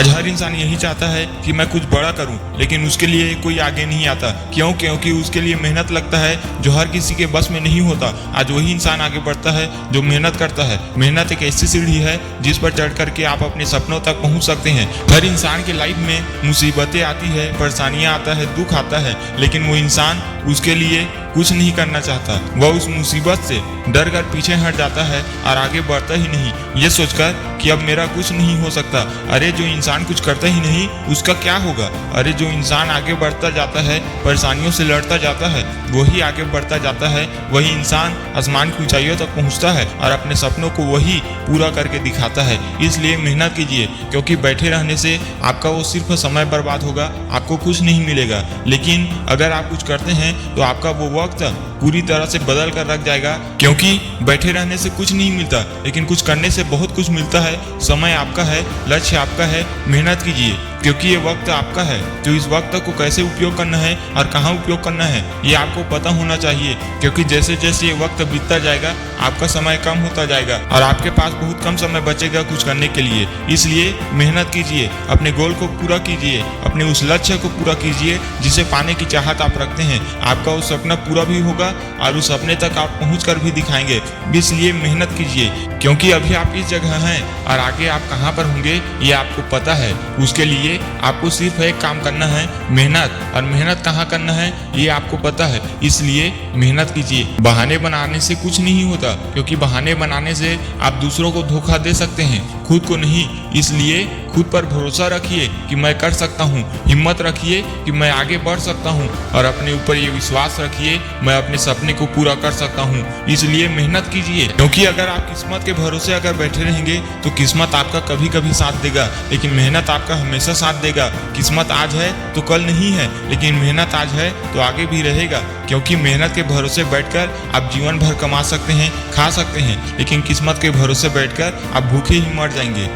आज हर इंसान यही चाहता है कि मैं कुछ बड़ा करूं, लेकिन उसके लिए कोई आगे नहीं आता। क्यों? क्योंकि उसके लिए मेहनत लगता है जो हर किसी के बस में नहीं होता। आज वही इंसान आगे बढ़ता है जो मेहनत करता है। मेहनत एक ऐसी सीढ़ी है जिस पर चढ़ करके आप अपने सपनों तक पहुंच सकते हैं। हर इंसान की लाइफ में मुसीबतें आती है, परेशानियां आता है, दुख आता है, लेकिन वो इंसान उसके लिए कुछ नहीं करना चाहता। वह उस मुसीबत से डर कर पीछे हट जाता है और आगे बढ़ता ही नहीं, ये सोचकर कि अब मेरा कुछ नहीं हो सकता। अरे जो इंसान कुछ करता ही नहीं उसका क्या होगा? अरे जो इंसान आगे बढ़ता जाता है, परेशानियों से लड़ता जाता है, वही आगे बढ़ता जाता है। वही इंसान आसमान की ऊंचाइयों तक पहुंचता है और अपने सपनों को वही पूरा करके दिखाता है। इसलिए मेहनत कीजिए, क्योंकि बैठे रहने से आपका वो सिर्फ समय बर्बाद होगा, आपको कुछ नहीं मिलेगा। लेकिन अगर आप कुछ करते हैं तो आपका वो वक्त पूरी तरह से बदल कर रख जाएगा। क्योंकि बैठे रहने से कुछ नहीं मिलता, लेकिन कुछ करने से बहुत कुछ मिलता है। समय आपका है, लक्ष्य आपका है, मेहनत कीजिए, क्योंकि ये वक्त आपका है। जो इस वक्त को कैसे उपयोग करना है और कहाँ उपयोग करना है ये आपको पता होना चाहिए। क्योंकि जैसे जैसे ये वक्त बीतता जाएगा आपका समय कम होता जाएगा और आपके पास बहुत कम समय बचेगा कुछ करने के लिए। इसलिए मेहनत कीजिए, अपने गोल को पूरा कीजिए, अपने उस लक्ष्य को पूरा कीजिए जिसे पाने की चाहत आप रखते हैं। आपका वो सपना पूरा भी होगा और उस सपने तक आप पहुँच कर भी दिखाएंगे। इसलिए मेहनत कीजिए, क्योंकि अभी आप इस जगह हैं और आगे आप कहाँ पर होंगे ये आपको पता है। उसके लिए आपको सिर्फ एक काम करना है, मेहनत। और मेहनत कहाँ करना है ये आपको पता है। इसलिए मेहनत कीजिए। बहाने बनाने से कुछ नहीं होता, क्योंकि बहाने बनाने से आप दूसरों को धोखा दे सकते हैं, खुद को नहीं। इसलिए खुद पर भरोसा रखिए कि मैं कर सकता हूँ, हिम्मत रखिए कि मैं आगे बढ़ सकता हूँ और अपने ऊपर ये विश्वास रखिए मैं अपने सपने को पूरा कर सकता हूँ। इसलिए मेहनत कीजिए, क्योंकि अगर आप किस्मत के भरोसे अगर बैठे रहेंगे तो किस्मत आपका कभी कभी साथ देगा, लेकिन मेहनत आपका हमेशा साथ देगा। किस्मत आज है तो कल नहीं है, लेकिन मेहनत आज है तो आगे भी रहेगा। क्योंकि मेहनत के भरोसे बैठकर आप जीवन भर कमा सकते हैं, खा सकते हैं, लेकिन किस्मत के भरोसे बैठकर आप भूखे ही मर जाएंगे।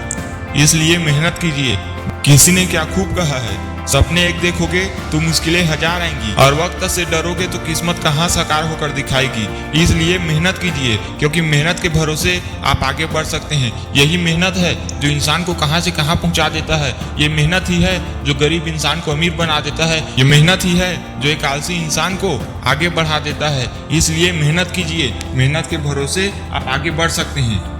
इसलिए मेहनत कीजिए। किसी ने क्या खूब कहा है, सपने एक देखोगे तो मुश्किलें हजार आएंगी और वक्त से डरोगे तो किस्मत कहाँ साकार होकर दिखाएगी। इसलिए मेहनत कीजिए, क्योंकि मेहनत के भरोसे आप आगे बढ़ सकते हैं। यही मेहनत है जो इंसान को कहाँ से कहाँ पहुँचा देता है। ये मेहनत ही है जो गरीब इंसान को अमीर बना देता है। ये मेहनत ही है जो एक आलसी इंसान को आगे बढ़ा देता है। इसलिए मेहनत कीजिए, मेहनत के भरोसे आप आगे बढ़ सकते हैं।